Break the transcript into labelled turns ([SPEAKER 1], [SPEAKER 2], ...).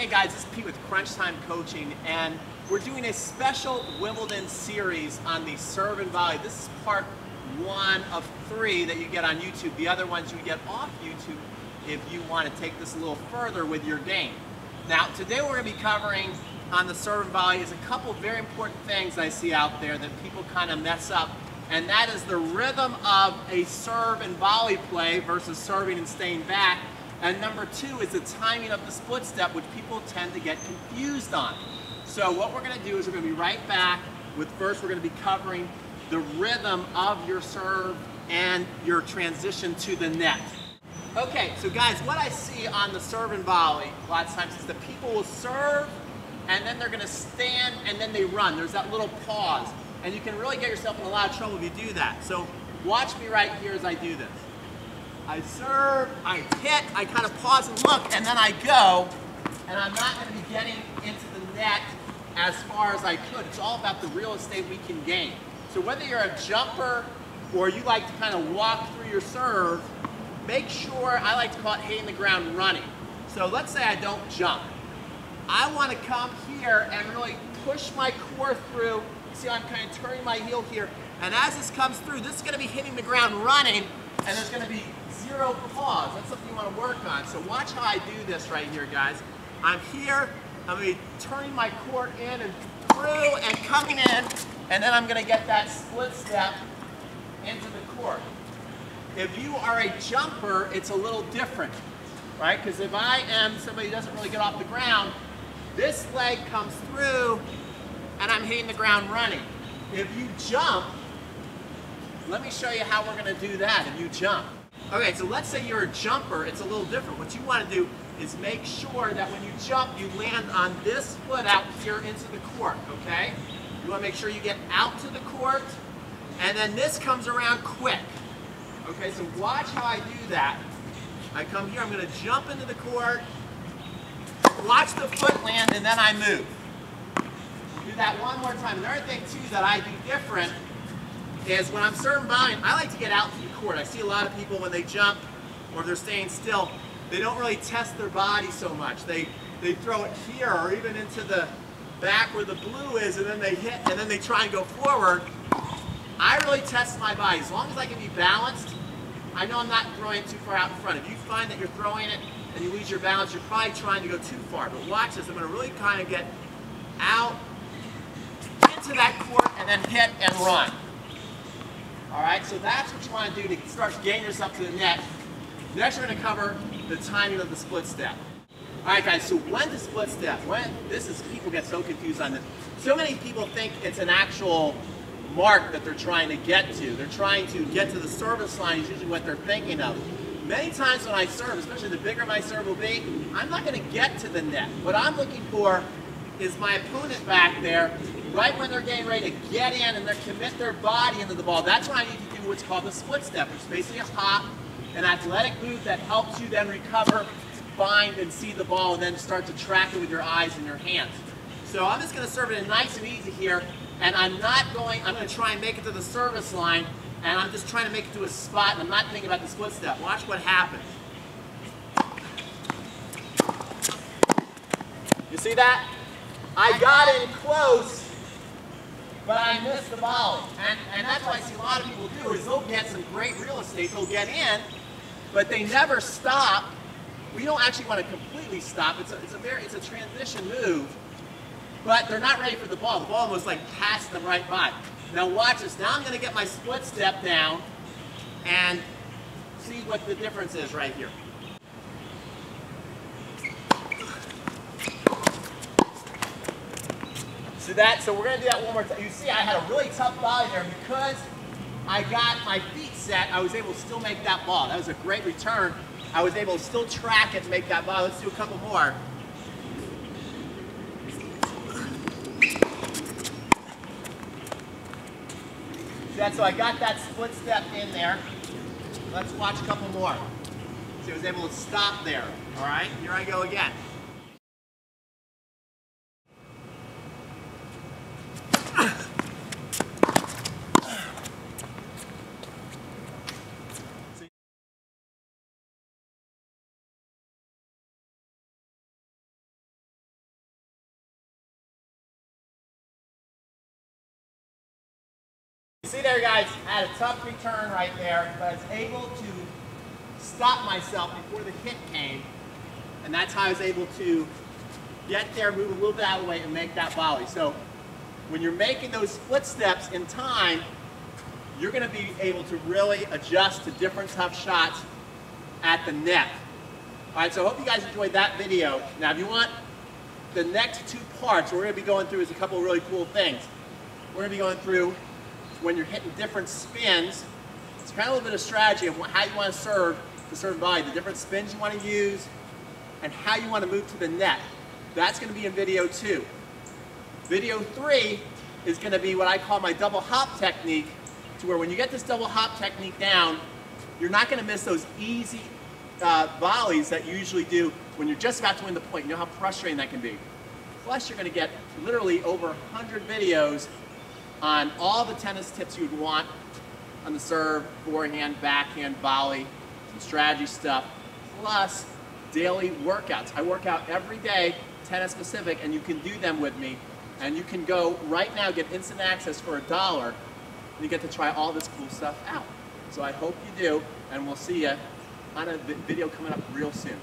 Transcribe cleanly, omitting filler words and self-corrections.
[SPEAKER 1] Hey guys, this is Pete with Crunch Time Coaching, and we're doing a special Wimbledon series on the Serve and Volley. This is part 1 of 3 that you get on YouTube. The other ones you get off YouTube if you want to take this a little further with your game. Now, today we're going to be covering on the Serve and Volley is a couple of very important things I see out there that people kind of mess up, and that is the rhythm of a serve and volley play versus serving and staying back. And number 2 is the timing of the split step, which people tend to get confused on. So what we're going to do is we're going to be right back with first we're going to be covering the rhythm of your serve and your transition to the net. Okay, so guys, what I see on the serve and volley a lot of times is that people will serve and then they're going to stand and then they run. There's that little pause. And you can really get yourself in a lot of trouble if you do that. So watch me right here as I do this. I serve, I hit, I kind of pause and look, and then I go, and I'm not going to be getting into the net as far as I could. It's all about the real estate we can gain. So whether you're a jumper or you like to kind of walk through your serve, make sure, I like to call it hitting the ground running. So let's say I don't jump. I want to come here and really push my core through. See, I'm kind of turning my heel here, and as this comes through, this is going to be hitting the ground running, and there's going to be zero pause. That's something you want to work on. So watch how I do this right here, guys. I'm here, I'm going to be turning my core in and through and coming in, and then I'm going to get that split step into the court. If you are a jumper, it's a little different, right? Because if I am somebody who doesn't really get off the ground, this leg comes through, and I'm hitting the ground running. If you jump, let me show you how we're going to do that if you jump. Okay, so let's say you're a jumper, it's a little different. What you want to do is make sure that when you jump, you land on this foot out here into the court, okay? You want to make sure you get out to the court, and then this comes around quick. Okay, so watch how I do that. I come here, I'm going to jump into the court, watch the foot land, and then I move. Do that one more time. Another thing, too, that I do different is when I'm serving volleying, I like to get out to the court. I see a lot of people when they jump or they're staying still, they don't really test their body so much. They throw it here or even into the back where the blue is, and then they hit and then they try and go forward. I really test my body. As long as I can be balanced, I know I'm not throwing it too far out in front. If you find that you're throwing it and you lose your balance, you're probably trying to go too far. But watch this. I'm going to really kind of get out into that court and then hit and run. All right, so that's what you want to do to start getting yourself to the net. Next, we're going to cover the timing of the split step. All right, guys, so when the split step, people get so confused on this. So many people think it's an actual mark that they're trying to get to. They're trying to get to the service line is usually what they're thinking of. Many times when I serve, especially the bigger my serve will be, I'm not going to get to the net. What I'm looking for is my opponent back there right when they're getting ready to get in and they commit their body into the ball. That's when I need to do what's called the split step, which is basically a hop, an athletic move that helps you then recover, find and see the ball, and then start to track it with your eyes and your hands. So I'm just going to serve it in nice and easy here, and I'm going to try and make it to the service line, and I'm just trying to make it to a spot, and I'm not thinking about the split step. Watch what happens. You see that? I got in close, but I missed the volley. And that's what I see a lot of people do is they'll get some great real estate, they'll get in, but they never stop. We don't actually want to completely stop. It's a transition move, but they're not ready for the ball. The ball almost like passed them right by. Now watch this. Now I'm going to get my split step down and see what the difference is right here. See that? So we're going to do that one more time. You see I had a really tough volley there, and because I got my feet set, I was able to still make that ball. That was a great return. I was able to still track it to make that ball. Let's do a couple more. See that? So I got that split step in there. Let's watch a couple more. See, I was able to stop there. All right, here I go again. See there, guys, I had a tough return right there, but I was able to stop myself before the hit came, and that's how I was able to get there, move a little bit out of the way, and make that volley. So when you're making those split steps in time, you're going to be able to really adjust to different tough shots at the net. All right, so I hope you guys enjoyed that video. Now, if you want the next two parts, what we're going to be going through is a couple of really cool things. We're going to be going through when you're hitting different spins. It's kind of a little bit of strategy of how you want to serve and volley, the different spins you want to use, and how you want to move to the net. That's going to be in video 2. Video 3 is going to be what I call my double hop technique, to where when you get this double hop technique down, you're not going to miss those easy volleys that you usually do when you're just about to win the point. You know how frustrating that can be. Plus, you're going to get literally over 100 videos on all the tennis tips you'd want on the serve, forehand, backhand, volley, some strategy stuff, plus daily workouts. I work out every day, tennis specific, and you can do them with me. And you can go right now, get instant access for $1, and you get to try all this cool stuff out. So I hope you do, and we'll see you on a video coming up real soon.